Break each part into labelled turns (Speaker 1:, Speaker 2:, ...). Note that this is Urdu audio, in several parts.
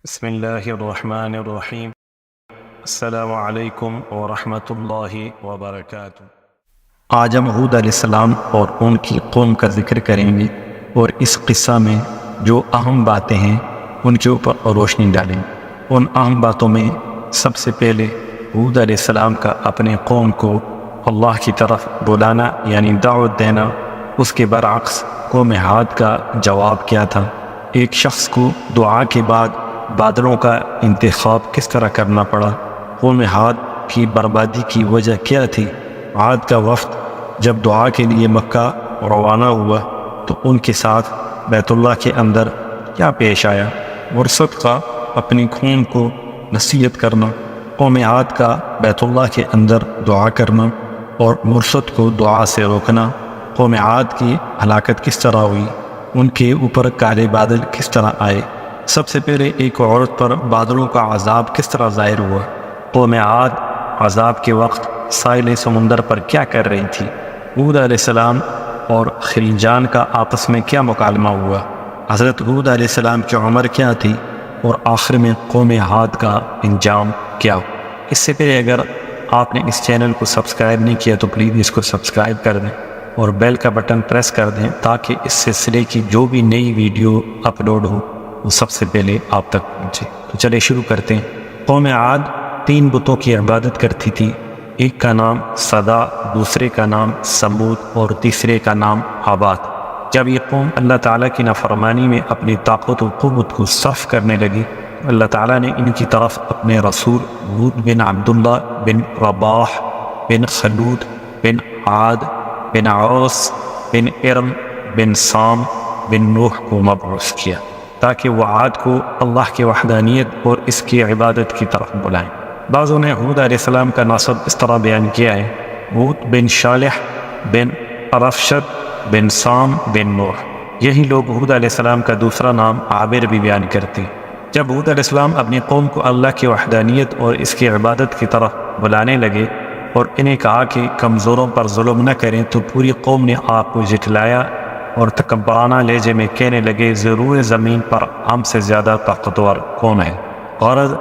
Speaker 1: بسم اللہ الرحمن الرحیم۔ السلام علیکم ورحمۃ اللہ وبرکاتہ۔ آج ہم ہود علیہ السلام اور ان کی قوم کا ذکر کریں گے اور اس قصہ میں جو اہم باتیں ہیں ان کے اوپر روشنی ڈالیں گے۔ ان اہم باتوں میں سب سے پہلے ہود علیہ السلام کا اپنے قوم کو اللہ کی طرف بلانا یعنی دعوت دینا، اس کے برعکس قوم عاد کا جواب کیا تھا۔ ایک شخص کو دعا کے بعد بادلوں کا انتخاب کس طرح کرنا پڑا، قوم عاد کی بربادی کی وجہ کیا تھی، عاد کا وفد جب دعا کے لیے مکہ روانہ ہوا تو ان کے ساتھ بیت اللہ کے اندر کیا پیش آیا، مرصد کا اپنی قوم کو نصیحت کرنا، قوم عاد کا بیت اللہ کے اندر دعا کرنا اور مرصد کو دعا سے روکنا، قوم عاد کی ہلاکت کس طرح ہوئی، ان کے اوپر کالے بادل کس طرح آئے، سب سے پہلے ایک عورت پر بادلوں کا عذاب کس طرح ظاہر ہوا، قوم عاد عذاب کے وقت ساحل سمندر پر کیا کر رہی تھی، ہود علیہ السلام اور خلیجان کا آپس میں کیا مکالمہ ہوا، حضرت ہود علیہ السلام کی عمر کیا تھی اور آخر میں قوم عاد کا انجام کیا ہوا۔ اس سے پہلے اگر آپ نے اس چینل کو سبسکرائب نہیں کیا تو پلیز اس کو سبسکرائب کر دیں اور بیل کا بٹن پریس کر دیں تاکہ اس سلسلے کی جو بھی نئی ویڈیو اپلوڈ ہو وہ سب سے پہلے آپ تک پہنچے۔ تو چلے شروع کرتے ہیں۔ قوم عاد 3 بتوں کی عبادت کرتی تھی، ایک کا نام صدا، دوسرے کا نام سمود اور تیسرے کا نام آباد۔ جب یہ قوم اللہ تعالیٰ کی نافرمانی میں اپنی طاقت و قوت کو صرف کرنے لگی، اللہ تعالیٰ نے ان کی طرف اپنے رسول ہود بن عبداللہ بن رباح بن خلود بن عاد بن عوس بن ارم بن سام بن نوح کو مبعوث کیا تاکہ وہ عاد کو اللہ کی وحدانیت اور اس کی عبادت کی طرف بلائیں۔ بعضوں نے ہود علیہ السلام کا نسب اس طرح بیان کیا ہے، ہود بن صالح بن ارفشد بن سام بن نوح۔ یہی لوگ ہود علیہ السلام کا دوسرا نام عابر بھی بیان کرتے ہیں۔ جب ہود علیہ السلام اپنی قوم کو اللہ کی وحدانیت اور اس کی عبادت کی طرف بلانے لگے اور انہیں کہا کہ کمزوروں پر ظلم نہ کریں، تو پوری قوم نے آپ کو جھٹلایا اور تکبرانہ لہجے میں کہنے لگے ضرور زمین پر ہم سے زیادہ طاقتور کون ہے۔ غرض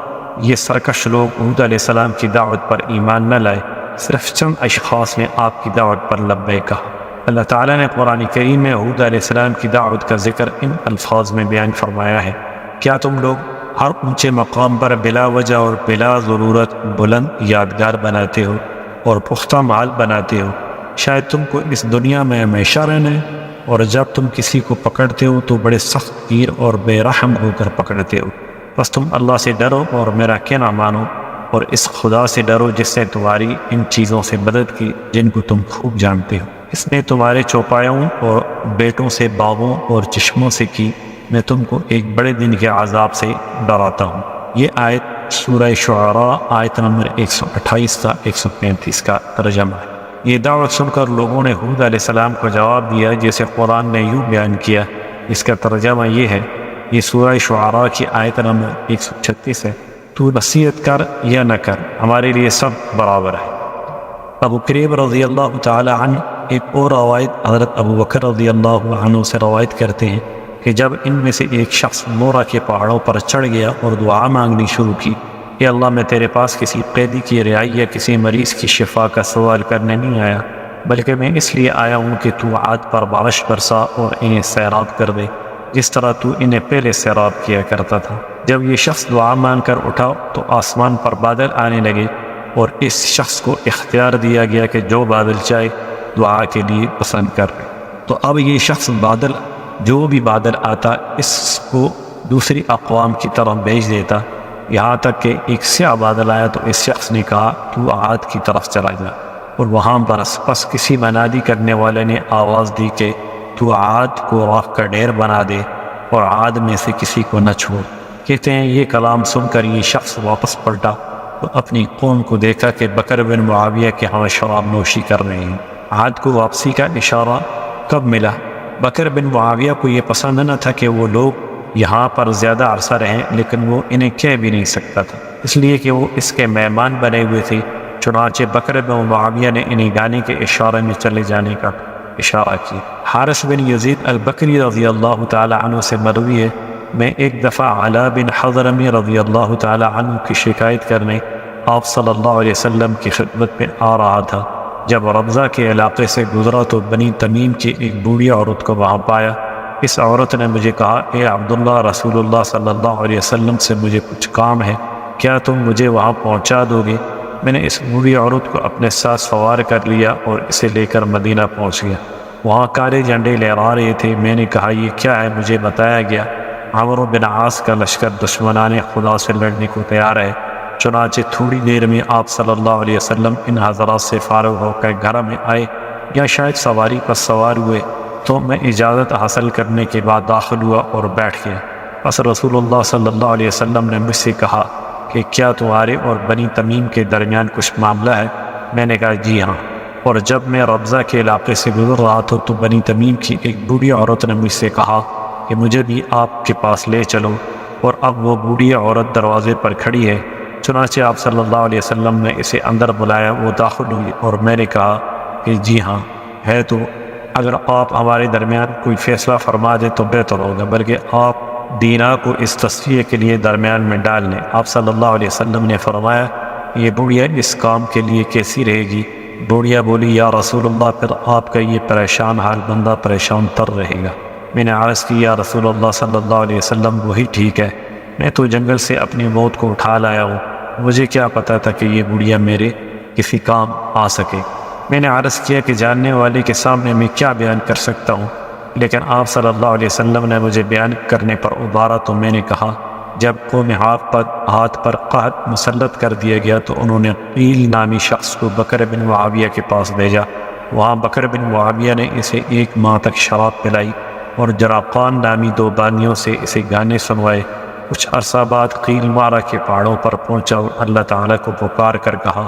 Speaker 1: یہ سرکش لوگ ہود علیہ السلام کی دعوت پر ایمان نہ لائے، صرف چند اشخاص نے آپ کی دعوت پر لبیک کہا۔ اللہ تعالیٰ نے قرآن کریم میں ہود علیہ السلام کی دعوت کا ذکر ان الفاظ میں بیان فرمایا ہے، کیا تم لوگ ہر اونچے مقام پر بلا وجہ اور بلا ضرورت بلند یادگار بناتے ہو اور پختہ مال بناتے ہو، شاید تم کو اس دنیا میں ہمیشہ رہنا ہے، اور جب تم کسی کو پکڑتے ہو تو بڑے سخت تیر اور بے رحم ہو کر پکڑتے ہو، بس تم اللہ سے ڈرو اور میرا کہنا مانو اور اس خدا سے ڈرو جس نے تمہاری ان چیزوں سے مدد کی جن کو تم خوب جانتے ہو، اس نے تمہارے چوپایوں اور بیٹوں سے باغوں اور چشموں سے کی، میں تم کو ایک بڑے دن کے عذاب سے ڈراتا ہوں۔ یہ آیت سورہ شعراء آیت نمبر 128 تا 135 کا ترجمہ ہے۔ یہ دعوت سن کر لوگوں نے ہود علیہ السلام کو جواب دیا جیسے قرآن نے یوں بیان کیا، اس کا ترجمہ یہ ہے، یہ سورہ شعراء کی آیت نمبر 136 ہے، تو نصیحت کر یا نہ کر ہمارے لیے سب برابر ہے۔ ابو قریب رضی اللہ تعالی عنہ ایک اور روایت حضرت ابو بکر رضی اللہ عنہ سے روایت کرتے ہیں کہ جب ان میں سے ایک شخص مورا کے پہاڑوں پر چڑھ گیا اور دعا مانگنی شروع کی، اے اللہ میں تیرے پاس کسی قیدی کی رہائی یا کسی مریض کی شفا کا سوال کرنے نہیں آیا، بلکہ میں اس لیے آیا ہوں کہ تو عاد پر بارش برسا اور انہیں سیراب کر دے جس طرح تو انہیں پہلے سیراب کیا کرتا تھا۔ جب یہ شخص دعا مانگ کر اٹھا تو آسمان پر بادل آنے لگے اور اس شخص کو اختیار دیا گیا کہ جو بادل چاہے دعا کے لیے پسند کر لے، تو اب یہ شخص جو بھی بادل آتا اس کو دوسری اقوام کی طرف بھیج دیتا، یہاں تک کہ ایک سیاہ بادل آیا تو اس شخص نے کہا تو عاد کی طرف چلا جا اور وہاں برس، پس کسی منادی کرنے والے نے آواز دی کہ تو عاد کو راکھ کا ڈھیر بنا دے اور عاد میں سے کسی کو نہ چھوڑ۔ کہتے ہیں یہ کلام سن کر یہ شخص واپس پلٹا تو اپنی قوم کو دیکھا کہ بکر بن معاویہ کے ہاں شراب نوشی کر رہے ہیں۔ عاد کو واپسی کا اشارہ کب ملا؟ بکر بن معاویہ کو یہ پسند نہ تھا کہ وہ لوگ یہاں پر زیادہ عرصہ رہیں، لیکن وہ انہیں کہہ بھی نہیں سکتا تھا اس لیے کہ وہ اس کے مہمان بنے ہوئے تھے، چنانچہ بکر بن معاویہ نے انہیں گانے کے اشارے میں چلے جانے کا اشارہ کیا۔ حارث بن یزید البکری رضی اللہ تعالی عنہ سے مروی ہے میں ایک دفعہ علا بن حضرمی رضی اللہ تعالی عنہ کی شکایت کرنے آپ صلی اللہ علیہ وسلم کی خدمت میں آ رہا تھا۔ جب ربضہ کے علاقے سے گزرا تو بنی تمیم کی ایک بوڑھی عورت کو وہاں پایا۔ اس عورت نے مجھے کہا، اے عبداللہ، رسول اللہ صلی اللہ علیہ وسلم سے مجھے کچھ کام ہے، کیا تم مجھے وہاں پہنچا دو گے؟ میں نے اس بوڑھی عورت کو اپنے ساتھ سوار کر لیا اور اسے لے کر مدینہ پہنچ گیا۔ وہاں کالے جھنڈے لہرا رہے تھے۔ میں نے کہا، یہ کیا ہے؟ مجھے بتایا گیا، عمرو بن عاص کا لشکر دشمنان خدا سے لڑنے کو تیار ہے۔ چنانچہ تھوڑی دیر میں آپ صلی اللہ علیہ وسلم ان حضرات سے فارغ ہو کر گھر میں آئے، یا شاید سواری پر سوار ہوئے، تو میں اجازت حاصل کرنے کے بعد داخل ہوا اور بیٹھ گیا۔ پس رسول اللہ صلی اللہ علیہ وسلم نے مجھ سے کہا کہ کیا تمہارے اور بنی تمیم کے درمیان کچھ معاملہ ہے؟ میں نے کہا، جی ہاں۔ اور جب میں ربضہ کے علاقے سے گزر رہا تھا تو بنی تمیم کی ایک بوڑھی عورت نے مجھ سے کہا کہ مجھے بھی آپ کے پاس لے چلو، اور اب وہ بوڑھی عورت دروازے پر کھڑی ہے۔ چنانچہ آپ صلی اللہ علیہ وسلم نے اسے اندر بلایا، وہ داخل ہوئی، اور میں نے کہا کہ جی ہاں ہے، تو اگر آپ ہمارے درمیان کوئی فیصلہ فرما دیں تو بہتر ہوگا، بلکہ آپ دینا کو اس تصفیہ کے لیے درمیان میں ڈال لیں۔ آپ صلی اللہ علیہ وسلم نے فرمایا، یہ بوڑھیا اس کام کے لیے کیسی رہے گی؟ بوڑھیا بولی، یا رسول اللہ، پھر آپ کا یہ پریشان حال بندہ پریشان تر رہے گا۔ میں نے عرض کی، یا رسول اللہ صلی اللہ علیہ وسلم، وہی ٹھیک ہے، میں تو جنگل سے اپنی موت کو اٹھا لایا ہوں، مجھے کیا پتا تھا کہ یہ بوڑھیا میرے کسی کام آ سکے۔ میں نے عرض کیا کہ جاننے والے کے سامنے میں کیا بیان کر سکتا ہوں، لیکن آپ صلی اللہ علیہ وسلم نے مجھے بیان کرنے پر ابھارا تو میں نے کہا، جب قوم ہاتھ پر قحط مسلط کر دیا گیا تو انہوں نے قیل نامی شخص کو بکر بن معاویہ کے پاس بھیجا۔ وہاں بکر بن معاویہ نے اسے 1 ماہ تک شراب پلائی اور جراقان نامی 2 بانیوں سے اسے گانے سنوائے۔ کچھ عرصہ بعد قیل مارا کے پہاڑوں پر پہنچا اور اللہ تعالیٰ کو پکار کر کہا،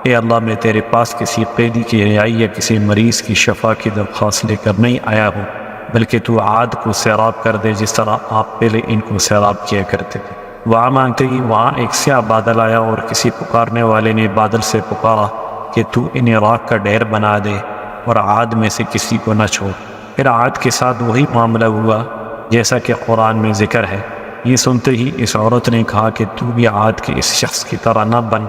Speaker 1: اے اللہ، میں تیرے پاس کسی قیدی کی رہائی یا کسی مریض کی شفا کی درخواست لے کر نہیں آیا ہوں، بلکہ تو عاد کو سیراب کر دے جس طرح آپ پہلے ان کو سیراب کیا کرتے تھے۔ وہاں مانگتے ہی وہاں ایک سیاہ بادل آیا، اور کسی پکارنے والے نے بادل سے پکارا کہ تو انہیں راکھ کا ڈھیر بنا دے اور عاد میں سے کسی کو نہ چھوڑ۔ پھر عاد کے ساتھ وہی معاملہ ہوا جیسا کہ قرآن میں ذکر ہے۔ یہ سنتے ہی اس عورت نے کہا کہ تو بھی عاد کے اس شخص کی طرح نہ بن۔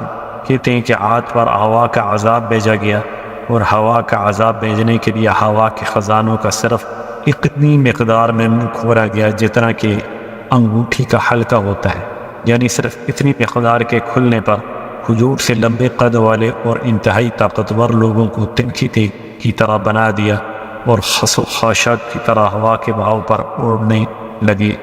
Speaker 1: کہتے ہیں کہ عاد پر ہوا کا عذاب بھیجا گیا، اور ہوا کا عذاب بھیجنے کے لیے ہوا کے خزانوں کا صرف اتنی مقدار میں منہ کھولا گیا جتنا کہ انگوٹھی کا حلقہ ہوتا ہے، یعنی صرف اتنی مقدار کے کھلنے پر کھجور سے لمبے قد والے اور انتہائی طاقتور لوگوں کو تنکھی کی طرح بنا دیا، اور خس و خاشاک کی طرح ہوا کے بہاؤ پر اڑنے لگی۔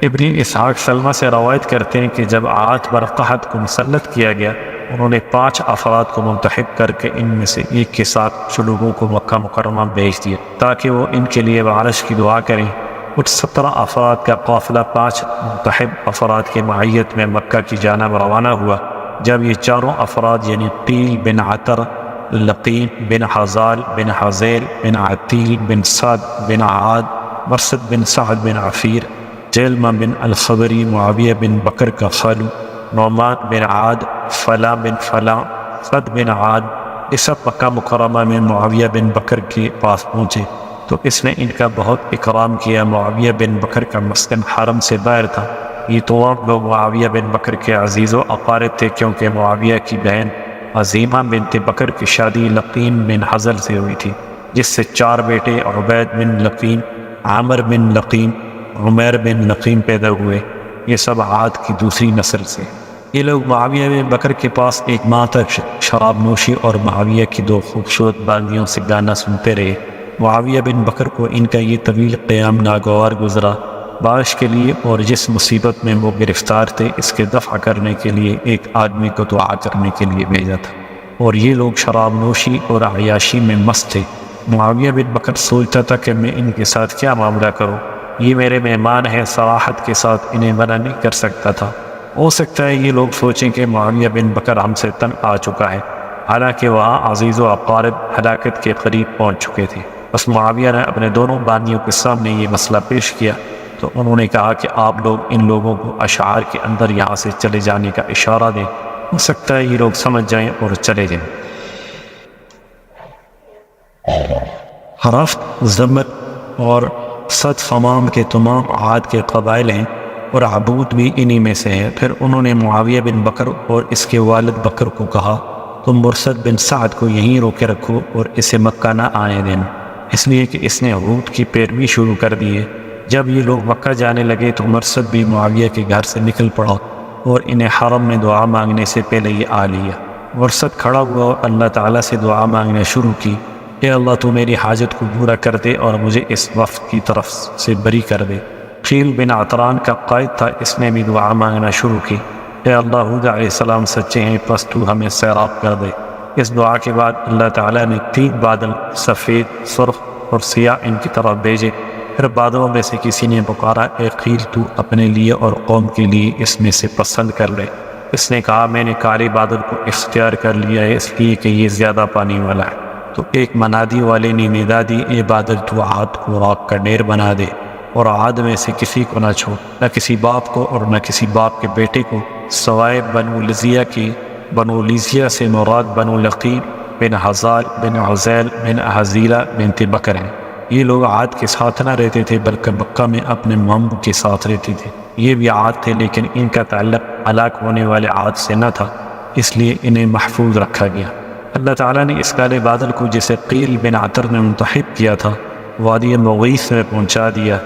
Speaker 1: ابن اسحاق سلمہ سے روایت کرتے ہیں کہ جب عاد پر قحط کو مسلط کیا گیا، انہوں نے 5 افراد کو منتخب کر کے ان میں سے ایک کے ساتھ کچھ لوگوں کو مکہ مکرمہ بھیج دیا تاکہ وہ ان کے لیے بارش کی دعا کریں۔ کچھ 17 افراد کا قافلہ 5 منتخب افراد کے معیت میں مکہ کی جانب روانہ ہوا۔ جب یہ چاروں افراد یعنی قیل بن عطر، لقین بن حزال بن حزیل بن عتیل بن سعد بن عاد، مرثد بن سعد بن عفیر، جیلمہ بن الخبری، معاویہ بن بکر کا خالو، نعمان بن عاد، فلاں بن فلاں، صد بن عاد، یہ سب مکہ مکرمہ میں معاویہ بن بکر کے پاس پہنچے تو اس نے ان کا بہت اکرام کیا۔ معاویہ بن بکر کا مسکن حرم سے باہر تھا۔ یہ تمام لوگ معاویہ بن بکر کے عزیز و اقارب تھے، کیونکہ معاویہ کی بہن عظیمہ بنت بکر کی شادی لقین بن حزل سے ہوئی تھی، جس سے 4 بیٹے عبید بن لقین، عامر بن لقین، عمیر بن لقین پیدا ہوئے۔ یہ سب عاد کی دوسری نسل سے۔ یہ لوگ معاویہ بن بکر کے پاس 1 ماہ تک شراب نوشی اور معاویہ کی 2 خوبصورت باندیوں سے گانا سنتے رہے۔ معاویہ بن بکر کو ان کا یہ طویل قیام ناگوار گزرا۔ بارش کے لیے اور جس مصیبت میں وہ گرفتار تھے اس کے دفع کرنے کے لیے ایک آدمی کو دعا کرنے کے لیے بھیجا تھا، اور یہ لوگ شراب نوشی اور عیاشی میں مست تھے۔ معاویہ بن بکر سوچتا تھا کہ میں ان کے ساتھ کیا معاملہ کروں، یہ میرے مہمان ہیں، صراحت کے ساتھ انہیں منع نہیں کر سکتا تھا۔ ہو سکتا ہے یہ لوگ سوچیں کہ معاویہ بن بکر ہم سے تنگ آ چکا ہے، حالانکہ وہاں عزیز و اقارب ہلاکت کے قریب پہنچ چکے تھے۔ بس معاویہ نے اپنے دونوں بانیوں کے سامنے یہ مسئلہ پیش کیا تو انہوں نے کہا کہ آپ لوگ ان لوگوں کو اشعار کے اندر یہاں سے چلے جانے کا اشارہ دیں، ہو سکتا ہے یہ لوگ سمجھ جائیں اور چلے جائیں۔ حرفت، زمر اور صد خمام کے تمام عاد کے قبائل ہیں اور عبود بھی انہی میں سے ہے۔ پھر انہوں نے معاویہ بن بکر اور اس کے والد بکر کو کہا تم مرثد بن سعد کو یہیں روکے رکھو اور اسے مکہ نہ آنے دینا، اس لیے کہ اس نے حود کی پیروی شروع کر دی ہے۔ جب یہ لوگ مکہ جانے لگے تو مرثد بھی معاویہ کے گھر سے نکل پڑا اور انہیں حرم میں دعا مانگنے سے پہلے یہ آ لیا۔ مرثد کھڑا ہوا اور اللہ تعالیٰ سے دعا مانگنا شروع کی، اے اللہ تو میری حاجت کو پورا کر دے اور مجھے اس وفد کی طرف سے بری کر دے۔ قیل بن عطران کا قائد تھا، اس نے بھی دعا مانگنا شروع کی، اے اللہ حود علیہ السلام سچے ہیں پس تو ہمیں سیراب کر دے۔ اس دعا کے بعد اللہ تعالیٰ نے 3 بادل سفید، سرخ اور سیاہ ان کی طرف بھیجے۔ پھر بادلوں میں سے کسی نے پکارا، اے قیل تو اپنے لیے اور قوم کے لیے اس میں سے پسند کر لے۔ اس نے کہا میں نے کالے بادل کو اختیار کر لیا ہے اس لیے کہ یہ زیادہ پانی والا ہے۔ تو ایک منادی والے نے ندا دی، اے بادل تو عاد کو راک کا ڈھیر بنا دے اور عاد میں سے کسی کو نہ چھوڑ، نہ کسی باپ کو اور نہ کسی باپ کے بیٹے کو، سوائے بنو لزیہ کی۔ بنو لزیہ سے مراد بنو لقیب بن حزال بن عزیل بن حزیلہ بنت بکر ہیں۔ یہ لوگ عاد کے ساتھ نہ رہتے تھے بلکہ مکہ میں اپنے ماموں کے ساتھ رہتے تھے۔ یہ بھی عاد تھے لیکن ان کا تعلق ہلاک ہونے والے عاد سے نہ تھا، اس لیے انہیں محفوظ رکھا گیا۔ اللہ تعالیٰ نے اس کالے بادل کو جسے قیل بن عطر نے منتخب کیا تھا وادی مغیث میں پہنچا دیا۔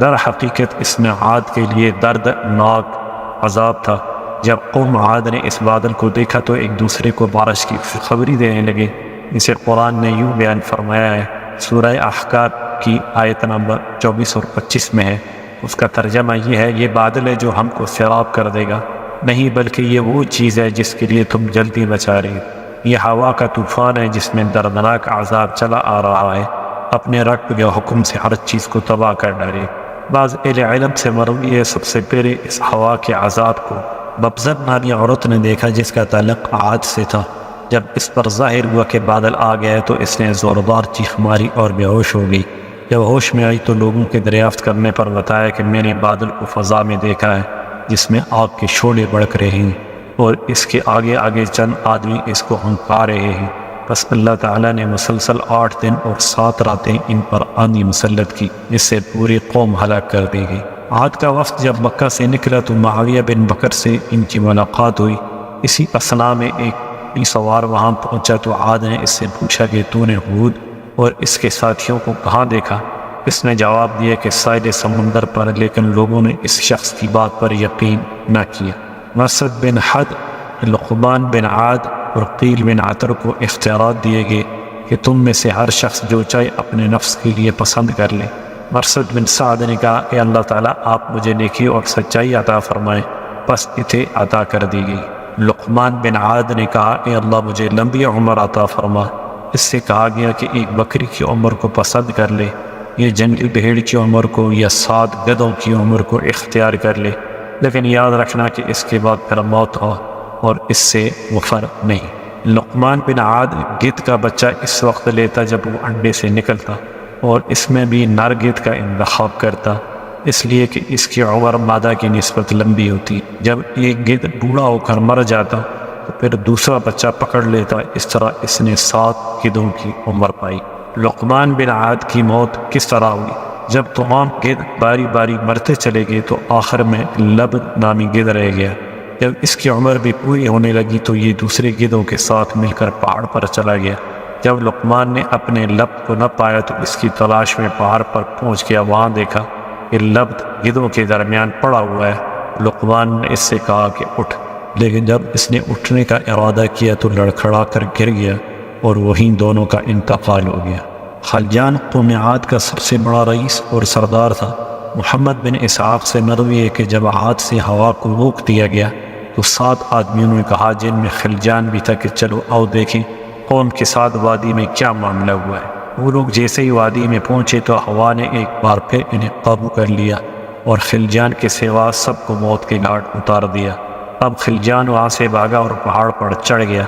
Speaker 1: در حقیقت اس میں عاد کے لیے دردناک عذاب تھا۔ جب قوم عاد نے اس بادل کو دیکھا تو ایک دوسرے کو بارش کی خبری دینے لگے۔ اسے قرآن نے یوں بیان فرمایا ہے، سورہ احقاف کی آیت نمبر 24 اور 25 میں ہے۔ اس کا ترجمہ یہ ہے، یہ بادل ہے جو ہم کو سیراب کر دے گا، نہیں بلکہ یہ وہ چیز ہے جس کے لیے تم جلدی مچا رہے ہو۔ یہ ہوا کا طوفان ہے جس میں دردناک عذاب چلا آ رہا ہے، اپنے رب کے حکم سے ہر چیز کو تباہ کر ڈالے۔ بعض اہل علم سے مروی ہے، سب سے پہلے اس ہوا کے عذاب کو ببزر نامی عورت نے دیکھا جس کا تعلق عاد سے تھا۔ جب اس پر ظاہر ہوا کہ بادل آ گیا تو اس نے زوردار چیخ ماری اور بے ہوش ہو گئی۔ جب ہوش میں آئی تو لوگوں کے دریافت کرنے پر بتایا کہ میں نے بادل کو فضا میں دیکھا ہے جس میں آگ کے شعلے بڑک رہے ہیں اور اس کے آگے آگے چند آدمی اس کو ہنکا رہے ہیں۔ بس اللہ تعالیٰ نے مسلسل 8 دن اور 7 راتیں ان پر آندھی مسلط کی، جس سے پوری قوم ہلاک کر دی گئی۔ عاد کا وفد جب مکہ سے نکلا تو معاویہ بن بکر سے ان کی ملاقات ہوئی۔ اسی اثنا میں ایک سوار وہاں پہنچا تو عاد نے اس سے پوچھا کہ تو نے حود اور اس کے ساتھیوں کو کہاں دیکھا؟ اس نے جواب دیا کہ ساحل سمندر پر، لیکن لوگوں نے اس شخص کی بات پر یقین نہ کیا۔ مرثد بن حد، لقمان بن عاد اور قیل بن عطر کو اختیارات دیے گئے کہ تم میں سے ہر شخص جو چاہے اپنے نفس کے لیے پسند کر لے۔ مرثد بن سعد نے کہا، اے اللہ تعالیٰ آپ مجھے نیکی اور سچائی عطا فرمائیں، پس اسے عطا کر دی گئی۔ لقمان بن عاد نے کہا، اے اللہ مجھے لمبی عمر عطا فرما۔ اس سے کہا گیا کہ ایک بکری کی عمر کو پسند کر لے، یہ جنگلی بھیڑ کی عمر کو یا 7 گدھوں کی عمر کو اختیار کر لے، لیکن یاد رکھنا کہ اس کے بعد پھر موت ہو اور اس سے وفر نہیں۔ لقمان بن عاد گدھ کا بچہ اس وقت لیتا جب وہ انڈے سے نکلتا اور اس میں بھی نر گدھ کا انتخاب کرتا، اس لیے کہ اس کی عمر مادہ کی نسبت لمبی ہوتی۔ جب ایک گدھ بوڑھا ہو کر مر جاتا تو پھر دوسرا بچہ پکڑ لیتا، اس طرح اس نے 7 گدھوں کی عمر پائی۔ لقمان بن عاد کی موت کس طرح ہوئی؟ جب تمام گدھ باری باری مرتے چلے گئے تو آخر میں لبد نامی گدھ رہ گیا۔ جب اس کی عمر بھی پوری ہونے لگی تو یہ دوسرے گدھوں کے ساتھ مل کر پہاڑ پر چلا گیا۔ جب لقمان نے اپنے لبد کو نہ پایا تو اس کی تلاش میں پہاڑ پر پہنچ گیا، وہاں دیکھا کہ لبد گدھوں کے درمیان پڑا ہوا ہے۔ لقمان نے اس سے کہا کہ اٹھ، لیکن جب اس نے اٹھنے کا ارادہ کیا تو لڑکھڑا کر گر گیا اور وہیں دونوں کا انتقال ہو گیا۔ خلجان قوم عاد کا سب سے بڑا رئیس اور سردار تھا۔ محمد بن اسحاق سے مروی ہے کہ جب عاد سے ہوا کو روک دیا گیا تو 7 آدمیوں نے کہا جن میں خلجان بھی تھا کہ چلو آؤ دیکھیں قوم کے ساتھ وادی میں کیا معاملہ ہوا ہے۔ وہ لوگ جیسے ہی وادی میں پہنچے تو ہوا نے ایک بار پھر انہیں قابو کر لیا اور خلجان کے سوا سب کو موت کے گھاٹ اتار دیا۔ اب خلجان وہاں سے بھاگا اور پہاڑ پر چڑھ گیا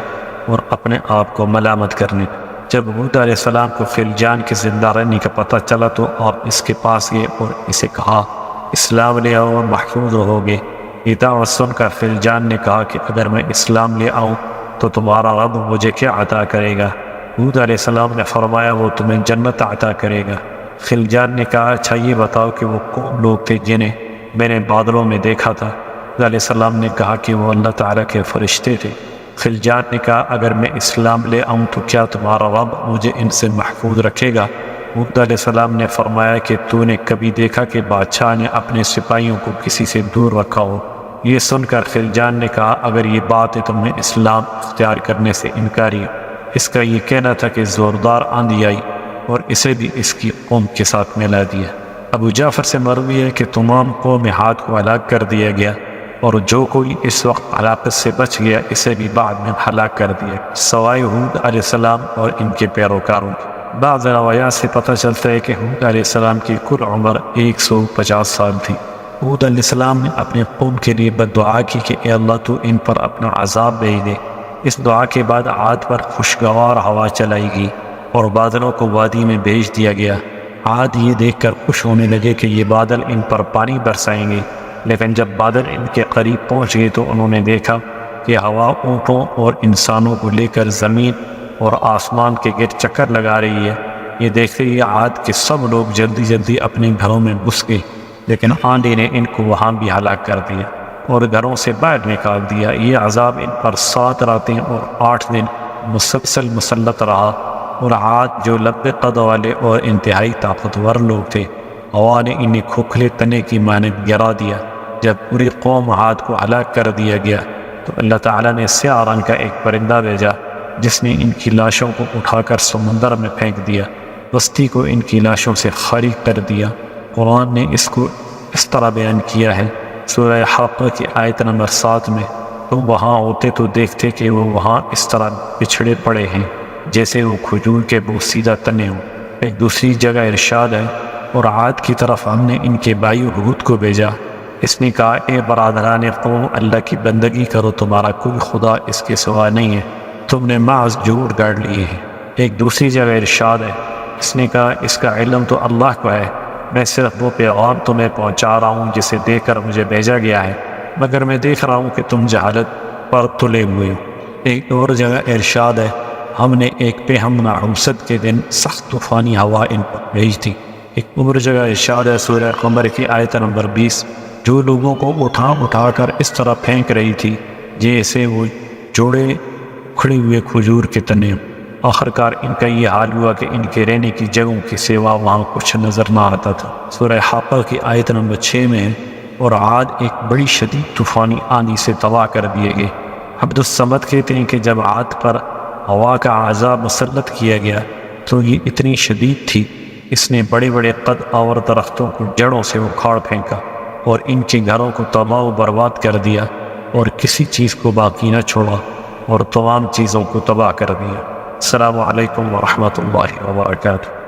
Speaker 1: اور اپنے آپ کو ملامت کرنے۔ جب حود علیہ السلام کو خلجان کے زندہ رہنے کا پتہ چلا تو آپ اس کے پاس گئے اور اسے کہا اسلام لے آؤ اور محفوظ رہو گے۔ اطاعت سن کر خلجان نے کہا کہ اگر میں اسلام لے آؤں تو تمہارا رب مجھے کیا عطا کرے گا؟ حود علیہ السلام نے فرمایا وہ تمہیں جنت عطا کرے گا۔ خلجان نے کہا اچھا یہ بتاؤ کہ وہ کون لوگ تھے جنہیں میں نے بادلوں میں دیکھا تھا۔ حضرت علیہ السلام نے کہا کہ وہ اللہ تعالیٰ کے فرشتے تھے۔ خلجان نے کہا اگر میں اسلام لے آؤں تو کیا تمہارا رب مجھے ان سے محفوظ رکھے گا؟ حضرت علیہ السلام نے فرمایا کہ تو نے کبھی دیکھا کہ بادشاہ نے اپنے سپاہیوں کو کسی سے دور رکھا ہو؟ یہ سن کر خلجان نے کہا اگر یہ بات ہے تو میں اسلام اختیار کرنے سے انکاری ہوں۔ اس کا یہ کہنا تھا کہ زوردار آندھی آئی اور اسے بھی اس کی قوم کے ساتھ ملا دیا۔ ابو جعفر سے مروی ہے کہ تمام قوم ہاتھ کو ہلاک کر دیا گیا، اور جو کوئی اس وقت ہلاکت سے بچ گیا اسے بھی بعد میں ہلاک کر دیا، سوائے ہود علیہ السلام اور ان کے پیروکاروں کی۔ بعض روایات سے پتہ چلتا ہے کہ ہود علیہ السلام کی کل عمر 150 سال تھی۔ ہود علیہ السلام نے اپنے قوم کے لیے بد دعا کی کہ اے اللہ تو ان پر اپنا عذاب بھیج دے۔ اس دعا کے بعد عاد پر خوشگوار ہوا چلائی گئی اور بادلوں کو وادی میں بھیج دیا گیا۔ عاد یہ دیکھ کر خوش ہونے لگے کہ یہ بادل ان پر پانی برسائیں گے، لیکن جب بادل ان کے قریب پہنچ گئے تو انہوں نے دیکھا کہ ہوا اونٹوں اور انسانوں کو لے کر زمین اور آسمان کے گرد چکر لگا رہی ہے۔ یہ دیکھتے ہی عاد کے سب لوگ جلدی جلدی اپنے گھروں میں گھس گئے، لیکن آندھی نے ان کو وہاں بھی ہلاک کر دیا اور گھروں سے باہر نکال دیا۔ یہ عذاب ان پر 7 راتیں اور 8 دن مسلسل مسلط رہا، اور عاد جو لمبے قد والے اور انتہائی طاقتور لوگ تھے، ہوا نے انہیں کھوکھلے تنے کی مانند گرا دیا۔ جب پوری قوم عاد کو ہلاک کر دیا گیا تو اللہ تعالیٰ نے سیاہ رنگ کا ایک پرندہ بھیجا جس نے ان کی لاشوں کو اٹھا کر سمندر میں پھینک دیا، بستی کو ان کی لاشوں سے خالی کر دیا۔ قرآن نے اس کو اس طرح بیان کیا ہے سورہ حاقہ کی آیت نمبر 7 میں، تم وہاں ہوتے تو دیکھتے کہ وہ وہاں اس طرح بچھڑے پڑے ہیں جیسے وہ کھجور کے بوسیدہ تنے ہوں۔ ایک دوسری جگہ ارشاد ہے اور عاد کی طرف ہم نے ان کے بھائی ہود کو بھیجا، اس نے کہا اے برادران قوم اللہ کی بندگی کرو، تمہارا کوئی خدا اس کے سوا نہیں ہے، تم نے محض جھوٹ گاڑ لیے ہیں۔ ایک دوسری جگہ ارشاد ہے، اس نے کہا اس کا علم تو اللہ کو ہے، میں صرف وہ پیغام تمہیں پہنچا رہا ہوں جسے دیکھ کر مجھے بھیجا گیا ہے، مگر میں دیکھ رہا ہوں کہ تم جہالت پر تلے ہوئے ہو۔ ایک اور جگہ ارشاد ہے، ہم نے ایک پہ ہم نحوست کے دن سخت طوفانی ہوا ان پر بھیج دی۔ ایک اور جگہ ارشاد ہے سورہ قمر کی آیت نمبر 20، جو لوگوں کو اٹھا کر اس طرح پھینک رہی تھی جیسے وہ جوڑے کھڑے ہوئے کھجور کے تنے۔ آخرکار ان کا یہ حال ہوا کہ ان کے رہنے کی جگہوں کے سوا وہاں کچھ نظر نہ آتا تھا۔ سورہ حاقہ کی آیت نمبر 6 میں ہے، اور عاد ایک بڑی شدید طوفانی آندھی سے تباہ کر دیے گئے۔ عبد الصمد کہتے ہیں کہ جب عاد پر ہوا کا عذاب مسلط کیا گیا تو یہ اتنی شدید تھی، اس نے بڑے بڑے قد اور درختوں کو جڑوں سے اکھاڑ پھینکا اور ان کے گھروں کو تباہ و برباد کر دیا، اور کسی چیز کو باقی نہ چھوڑا اور تمام چیزوں کو تباہ کر دیا۔ السلام علیکم ورحمۃ اللہ وبرکاتہ۔